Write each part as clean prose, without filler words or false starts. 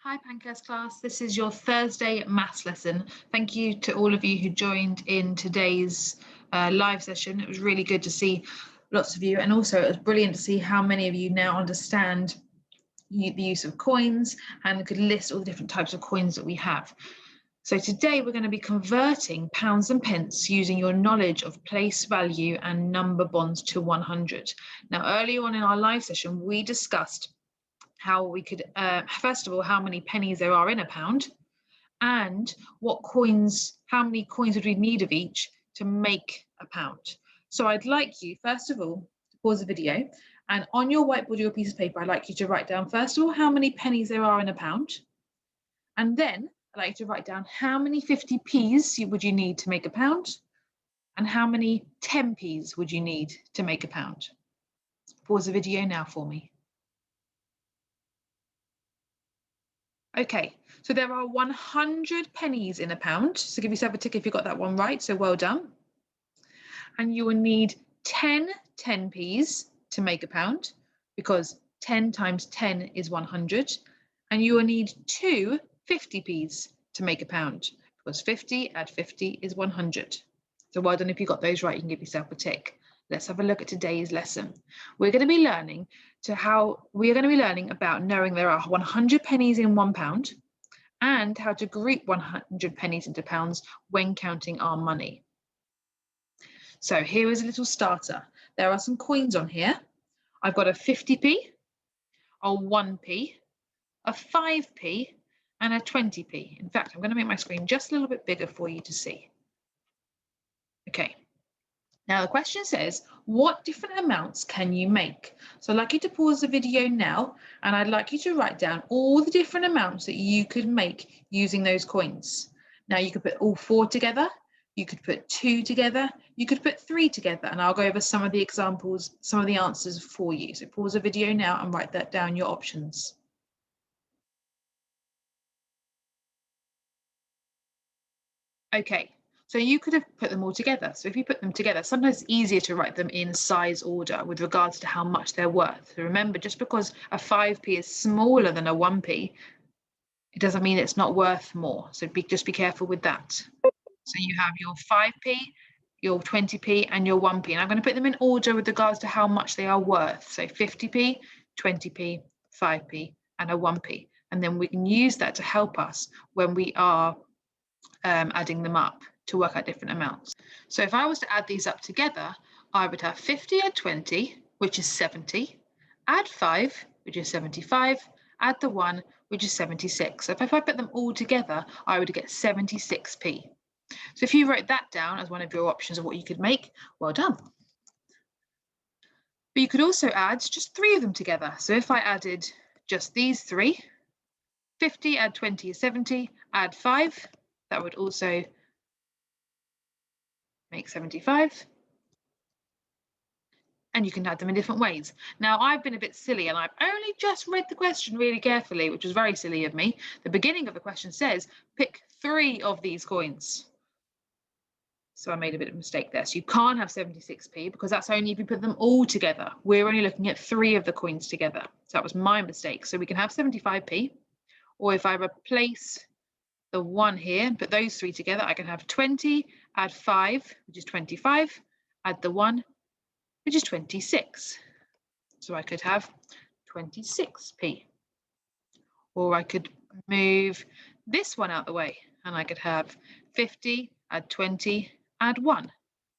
Hi Pankhurst class, this is your Thursday maths lesson. Thank you to all of you who joined in today's live session. It was really good to see lots of you, and also it was brilliant to see how many of you now understand the use of coins and could list all the different types of coins that we have. So today we're going to be converting pounds and pence using your knowledge of place value and number bonds to 100. Now earlier on in our live session we discussed how we could, first of all, how many pennies there are in a pound, and what coins, how many coins would we need of each to make a pound. So I'd like you, first of all, to pause the video, and on your whiteboard or your piece of paper, I'd like you to write down, first of all, how many pennies there are in a pound, and then I'd like you to write down how many 50p's would you need to make a pound, and how many 10p's would you need to make a pound. Pause the video now for me. Okay, so there are 100 pennies in a pound. So give yourself a tick if you got that one right, so well done. And you will need 10 10p's to make a pound, because 10 times 10 is 100. And you will need two 50p's to make a pound, because 50 add 50 is 100. So well done if you got those right, you can give yourself a tick. Let's have a look at today's lesson. We're going to be learning about knowing there are 100 pennies in £1 and how to group 100 pennies into pounds when counting our money. So here is a little starter. There are some coins on here. I've got a 50p, a 1p, a 5p, and a 20p. In fact, I'm going to make my screen just a little bit bigger for you to see. Okay. Now the question says, what different amounts can you make? So I'd like you to pause the video now, and I'd like you to write down all the different amounts that you could make using those coins. Now you could put all 4 together, you could put 2 together, you could put 3 together, and I'll go over some of the examples, some of the answers for you. So pause the video now and write that down, your options. Okay. So you could have put them all together. So if you put them together, sometimes it's easier to write them in size order with regards to how much they're worth. So remember, just because a 5p is smaller than a 1p, it doesn't mean it's not worth more. So just be careful with that. So you have your 5p, your 20p, and your 1p. And I'm going to put them in order with regards to how much they are worth. So 50p, 20p, 5p, and a 1p. And then we can use that to help us when we are adding them up to work out different amounts. So if I was to add these up together, I would have 50 add 20, which is 70, add 5, which is 75, add the 1, which is 76. So if I put them all together, I would get 76p. So if you wrote that down as one of your options of what you could make, well done. But you could also add just 3 of them together. So if I added just these 3, 50 add 20 is 70, add 5, that would also make 75. And you can add them in different ways. Now, I've been a bit silly and I've only just read the question really carefully, which was very silly of me. The beginning of the question says, pick 3 of these coins. So I made a bit of a mistake there. So you can't have 76p because that's only if you put them all together. We're only looking at 3 of the coins together. So that was my mistake. So we can have 75p, or if I replace the 1 here and put those 3 together, I can have 20, add 5, which is 25, add the 1, which is 26. So I could have 26p. Or I could move this one out the way and I could have 50, add 20, add 1.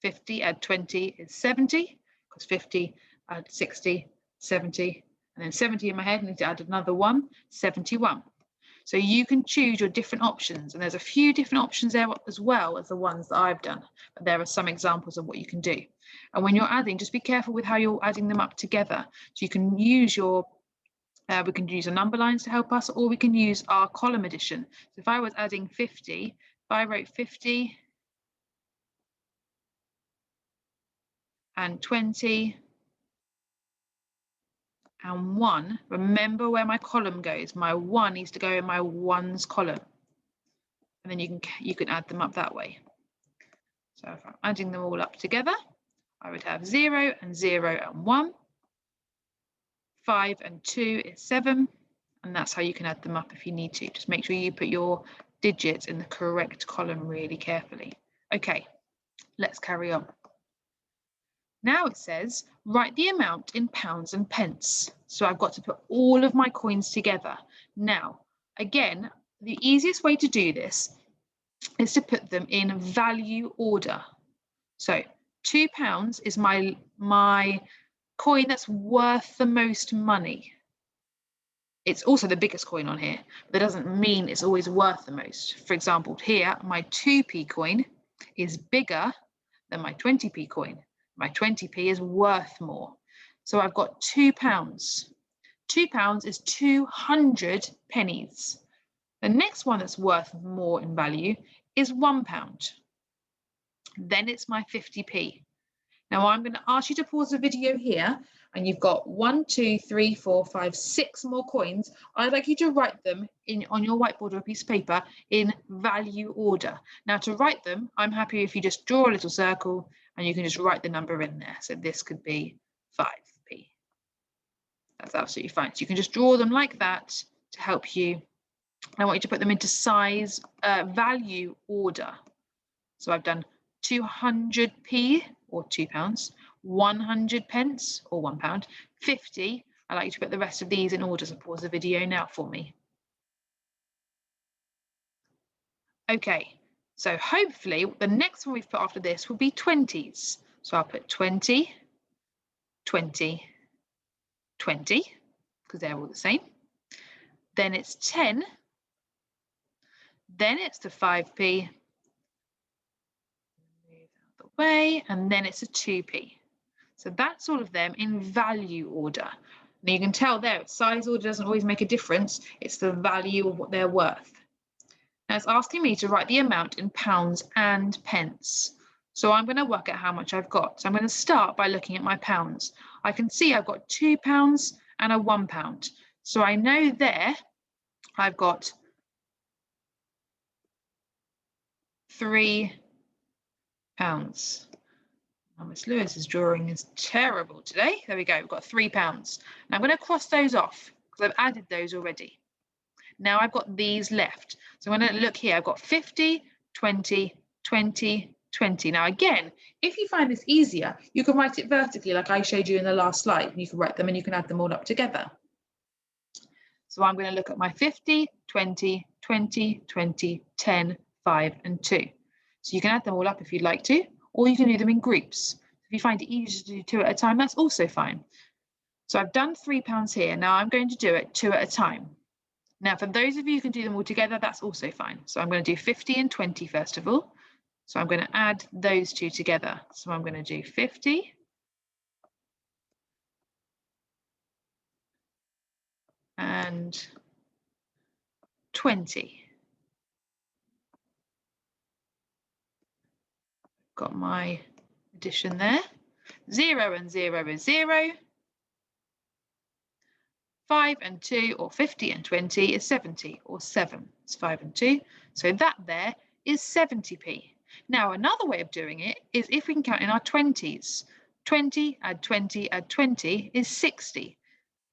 50 add 20 is 70, because 50 add 60, 70, and then 70 in my head, I need to add another 1, 71. So you can choose your different options, and there's a few different options there as well as the ones that I've done, but there are some examples of what you can do. And when you're adding, just be careful with how you're adding them up together. So you can use your, we can use our number lines to help us, or we can use our column addition. So if I was adding 50, if I wrote 50 and 20 and 1, remember where my column goes. My 1 needs to go in my 1's column. And then you can add them up that way. So if I'm adding them all up together, I would have 0 and 0 and 1. 5 and 2 is 7, And that's how you can add them up if you need to. Just make sure you put your digits in the correct column really carefully. Okay, let's carry on. Now it says, write the amount in pounds and pence. So I've got to put all of my coins together. Now, again, the easiest way to do this is to put them in value order. So £2 is my coin that's worth the most money. It's also the biggest coin on here, but that doesn't mean it's always worth the most. For example, here, my 2p coin is bigger than my 20p coin. My 20p is worth more. So I've got £2. £2 is 200 pennies. The next one that's worth more in value is £1. Then it's my 50p. Now I'm going to ask you to pause the video here, and you've got 1, 2, 3, 4, 5, 6 more coins. I'd like you to write them on your whiteboard or a piece of paper in value order. Now to write them, I'm happy if you just draw a little circle and you can just write the number in there. So this could be 5p. That's absolutely fine. So you can just draw them like that to help you. I want you to put them into size, value order. So I've done 200p or £2, 100 pence or £1, 50. I'd like you to put the rest of these in order. So pause the video now for me. Okay, so hopefully the next one we've put after this will be 20s. So I'll put 20, 20, 20, because they're all the same. Then it's 10. Then it's the 5p. Move out the way, and then it's a 2p. So that's all of them in value order. Now you can tell there, size order doesn't always make a difference. It's the value of what they're worth. Now it's asking me to write the amount in pounds and pence. So I'm going to work out how much I've got. So I'm going to start by looking at my pounds. I can see I've got £2 and a £1. So I know there I've got £3. Oh, Miss Lewis's drawing is terrible today. There we go, we've got £3. Now I'm going to cross those off because I've added those already. Now I've got these left. So I'm going to look here, I've got 50, 20, 20, 20. Now again, if you find this easier, you can write it vertically like I showed you in the last slide. You can write them and you can add them all up together. So I'm going to look at my 50, 20, 20, 20, 10, 5 and 2. So you can add them all up if you'd like to, or you can do them in groups. If you find it easier to do 2 at a time, that's also fine. So I've done £3 here. Now I'm going to do it 2 at a time. Now, for those of you who can do them all together, that's also fine. So I'm going to do 50 and 20 first of all. So I'm going to add those two together. So I'm going to do 50 and 20. Got my addition there. 0 and 0 is 0. 5 and 2, or 50 and 20 is 70, or 7. It's 5 and 2. So that there is 70p. Now, another way of doing it is if we can count in our 20s. 20 add 20 add 20 is 60.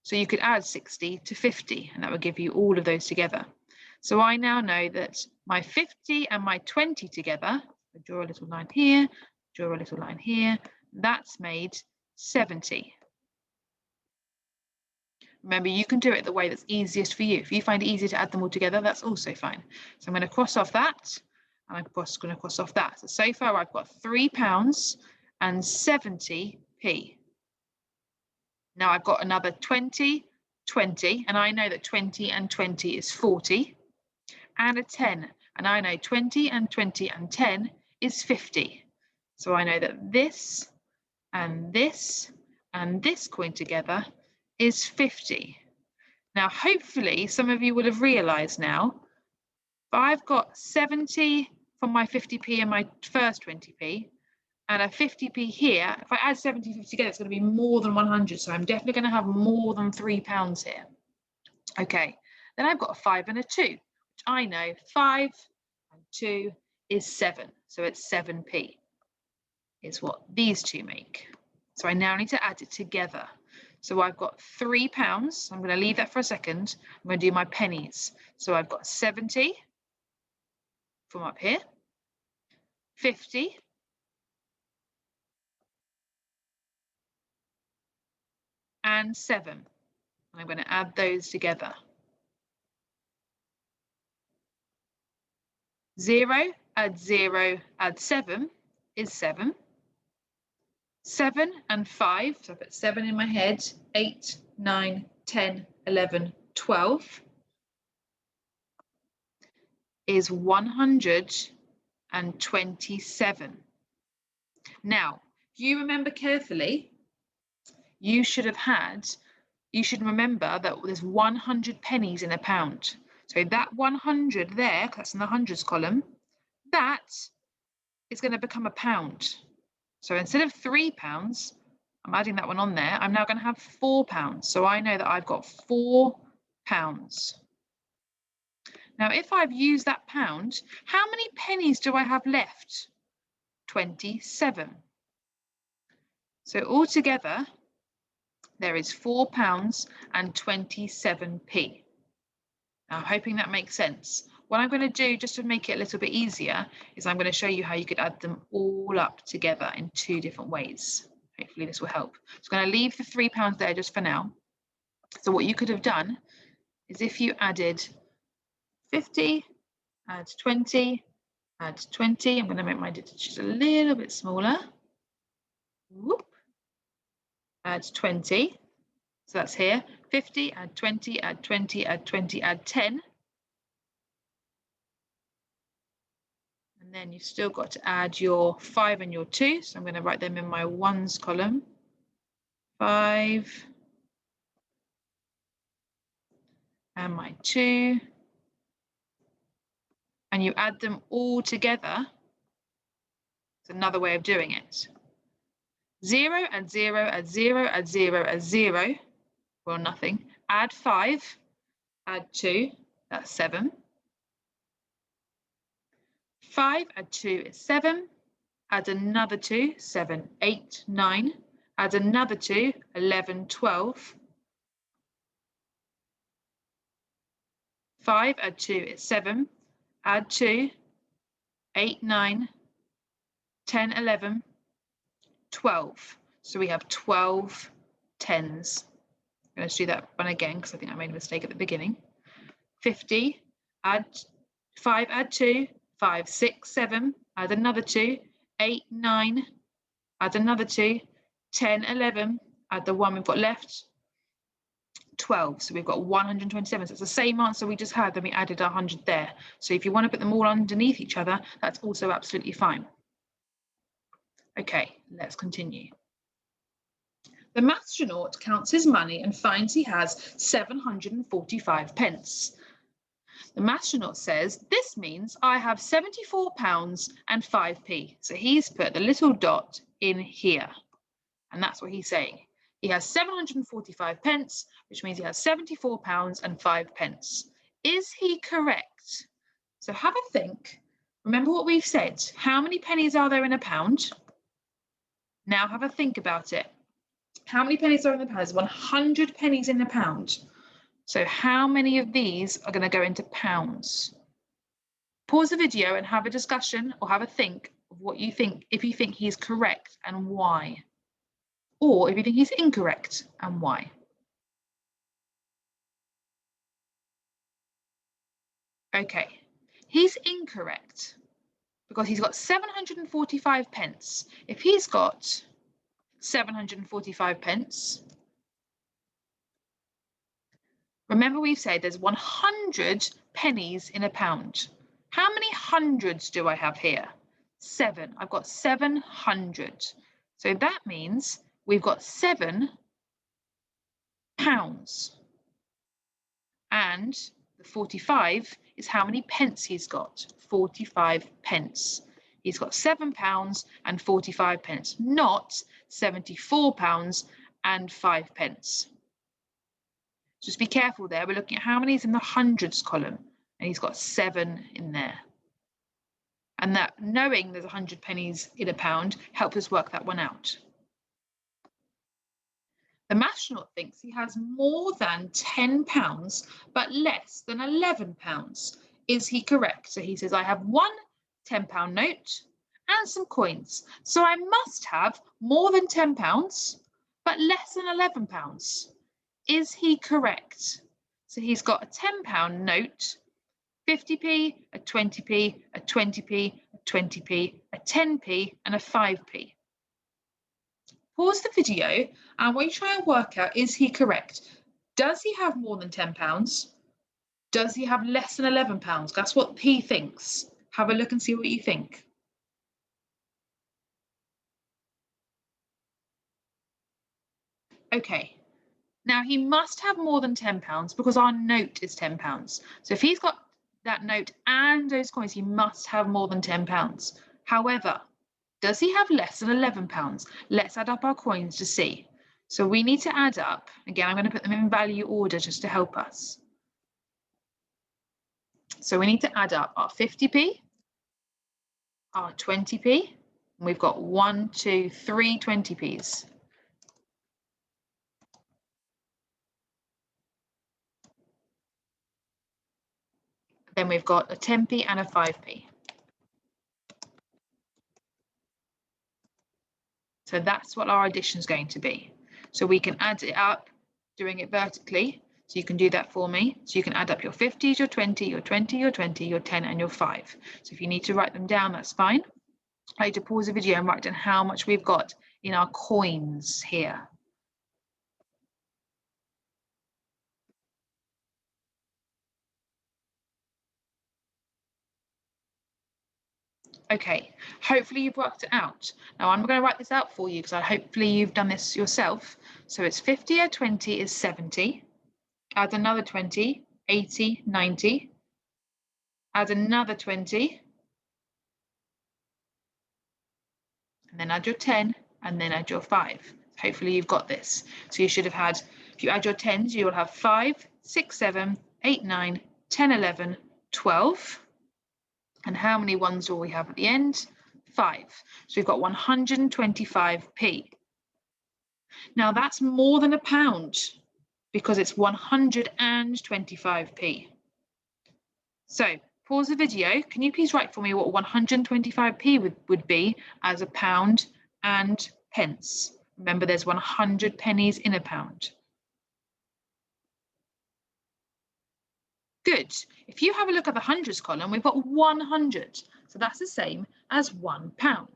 So you could add 60 to 50, and that would give you all of those together. So I now know that my 50 and my 20 together, I draw a little line here, draw a little line here, that's made 70. Remember, you can do it the way that's easiest for you. If you find it easier to add them all together, that's also fine. So I'm going to cross off that, and I'm going to cross off that. So far, I've got £3 and 70p. Now I've got another 20, 20, and I know that 20 and 20 is 40, and a 10, and I know 20 and 20 and 10 is 50. So I know that this and this and this coin together is 50. Now, hopefully, some of you will have realised now, if I've got 70 from my 50p and my first 20p, and a 50p here, if I add 70 and 50 together, it's going to be more than 100. So I'm definitely going to have more than £3 here. Okay, then I've got a 5 and a 2, which I know 5 and 2 is 7. So it's 7p is what these two make. So I now need to add it together. So I've got £3. I'm going to leave that for a second. I'm going to do my pennies. So I've got 70 from up here, 50, and 7. And I'm going to add those together. 0, add 0, add 7 is 7. 7 and 5, so I put 7 in my head, 8, 9, 10, 11, 12 is 127. Now, if you remember carefully, you should remember that there's 100 pennies in a pound. So that 100 there, that's in the hundreds column, that is going to become a pound. So instead of £3, I'm adding that one on there, I'm now going to have £4. So I know that I've got £4. Now, if I've used that pound, how many pennies do I have left? 27. So altogether, there is £4 and 27p. Now, I'm hoping that makes sense. What I'm going to do, just to make it a little bit easier, is I'm going to show you how you could add them all up together in 2 different ways. Hopefully this will help. So I'm going to leave the £3 there just for now. So what you could have done is if you added 50, add 20, add 20. I'm going to make my digits just a little bit smaller. Whoop. Add 20. So that's here. 50, add 20, add 20, add 20, add 10. And then you've still got to add your 5 and your 2. So I'm going to write them in my ones column. 5 and my 2. And you add them all together. It's another way of doing it. 0, add 0, add 0, add 0, add 0. Well, nothing. Add 5, add 2, that's 7. 5, add 2 is 7. Add another 2, 7, 8, 9. Add another 2, 11, 12. 5, add 2 is 7. Add 2, 8, 9, 10, 11, 12. So we have 12 tens. I'm going to do that one again because I think I made a mistake at the beginning. 50, add 5, add 2, 5, 6, 7, add another 2, 8, 9, add another 2, 10, 11, add the one we've got left, 12. So we've got 127. So it's the same answer we just had, then we added 100 there. So if you want to put them all underneath each other, that's also absolutely fine. Okay, let's continue. The mathstronaut counts his money and finds he has 745 pence. The mathstronaut says, this means I have £74 and 5p. So he's put the little dot in here. And that's what he's saying. He has 745 pence, which means he has £74 and 5 pence. Is he correct? So have a think. Remember what we've said. How many pennies are there in a pound? Now have a think about it. How many pennies are in the pound? There's 100 pennies in a pound. So how many of these are going to go into pounds? Pause the video and have a discussion or have a think of what you think, if you think he's correct and why. Or if you think he's incorrect and why. Okay, he's incorrect because he's got 745 pence. If he's got 745 pence, remember we've said there's 100 pennies in a pound. How many hundreds do I have here? 7. I've got 700. So that means we've got 7 pounds. And the 45 is how many pence he's got. 45 pence. He's got £7 and 45 pence, not £74 and 5 pence. Just be careful there. We're looking at how many is in the hundreds column, and he's got 7 in there. And that knowing there's 100 pennies in a pound helps us work that one out. The astronaut thinks he has more than £10, but less than £11. Is he correct? So he says, I have one £10 note and some coins. So I must have more than £10, but less than £11. Is he correct? So he's got a £10 note, 50p, a 20p, a 20p, a 20p, a 10p, and a 5p. Pause the video and we try and work out, is he correct? Does he have more than £10? Does he have less than £11? That's what he thinks. Have a look and see what you think. Okay, now he must have more than £10 because our note is £10. So if he's got that note and those coins, he must have more than £10. However, does he have less than £11? Let's add up our coins to see. So we need to add up. Again, I'm going to put them in value order just to help us. So we need to add up our 50p, our 20p, and we've got 1, 2, 3 20p's. Then we've got a 10p and a 5p. So that's what our addition is going to be. So we can add it up, doing it vertically. So you can do that for me. So you can add up your 50s, your 20, your 20, your 20, your 10, and your 5. So if you need to write them down, that's fine. I need to pause the video and write down how much we've got in our coins here. Okay, hopefully you've worked it out. Now I'm going to write this out for you because hopefully you've done this yourself. So it's 50 add 20 is 70. Add another 20, 80, 90. Add another 20. And then add your 10 and then add your 5. Hopefully you've got this. So you should have had, if you add your 10s, you will have 5, 6, 7, 8, 9, 10, 11, 12. And how many ones do we have at the end? 5. So we've got 125p. Now that's more than £1 because it's 125p. So pause the video. Can you please write for me what 125p would be as a pound and pence? Remember, there's 100 pennies in a pound. Good. If you have a look at the hundreds column, we've got 100. So that's the same as £1. And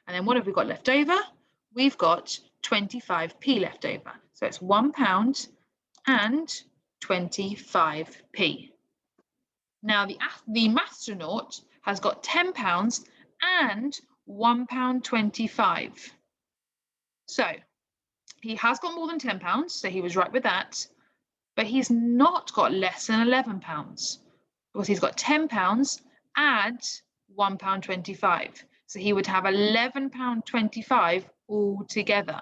then what have we got left over? We've got 25p left over. So it's £1 and 25p. Now the astronaut has got £10 and £1.25. So he has got more than £10, so he was right with that. But he's not got less than £11 because he's got £10 and £1.25. So he would have £11.25 altogether.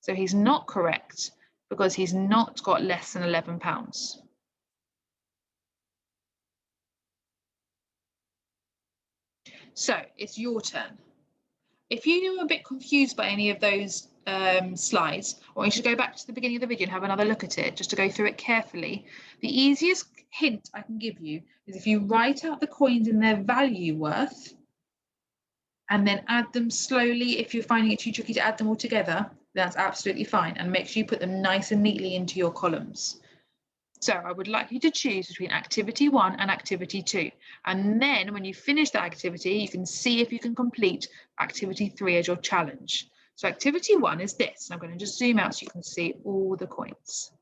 So he's not correct because he's not got less than £11. So it's your turn. If you were a bit confused by any of those slides, or you should go back to the beginning of the video and have another look at it just to go through it carefully. The easiest hint I can give you is if you write out the coins in their value worth and then add them slowly. If you're finding it too tricky to add them all together, that's absolutely fine, and make sure you put them nice and neatly into your columns. So I would like you to choose between activity 1 and activity 2. And then when you finish that activity, you can see if you can complete activity 3 as your challenge. So activity 1 is this. I'm going to just zoom out so you can see all the coins.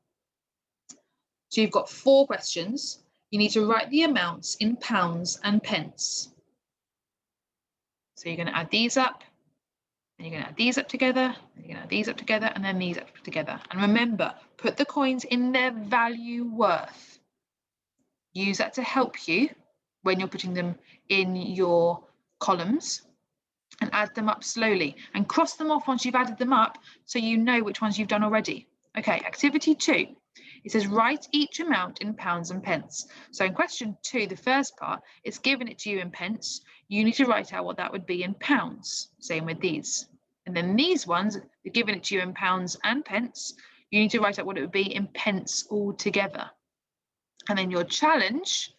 So you've got 4 questions. You need to write the amounts in pounds and pence. So you're going to add these up, and you're going to add these up together, and you're going to add these up together, and then these up together. And remember, put the coins in their value worth. Use that to help you when you're putting them in your columns, and add them up slowly and cross them off once you've added them up so you know which ones you've done already. Okay, activity 2. It says write each amount in pounds and pence. So in question 2, the first part, it's given it to you in pence. You need to write out what that would be in pounds. Same with these. And then these ones, they're given it to you in pounds and pence. you need to write out what it would be in pence altogether. And then your challenge,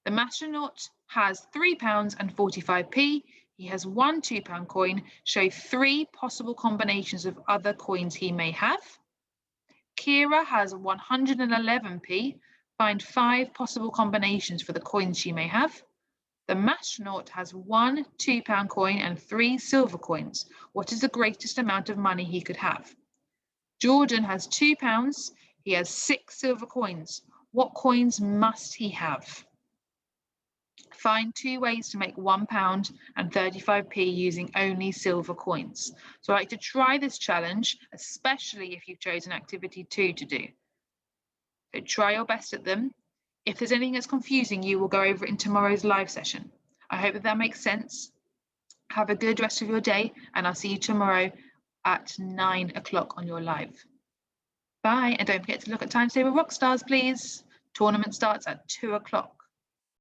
the astronaut has £3.45. He has one £2 coin. Show 3 possible combinations of other coins he may have. Kira has 111p. Find 5 possible combinations for the coins she may have. The astronaut has one £2 coin and 3 silver coins. What is the greatest amount of money he could have? Jordan has £2. He has 6 silver coins. What coins must he have? Find 2 ways to make £1 and 35p using only silver coins. So I like to try this challenge, especially if you've chosen activity 2 to do. So try your best at them. If there's anything that's confusing you, we'll go over it in tomorrow's live session. I hope that makes sense. Have a good rest of your day, and I'll see you tomorrow at 9 o'clock on your live. Bye, and don't forget to look at Times Table Rockstars, please. Tournament starts at 2 o'clock.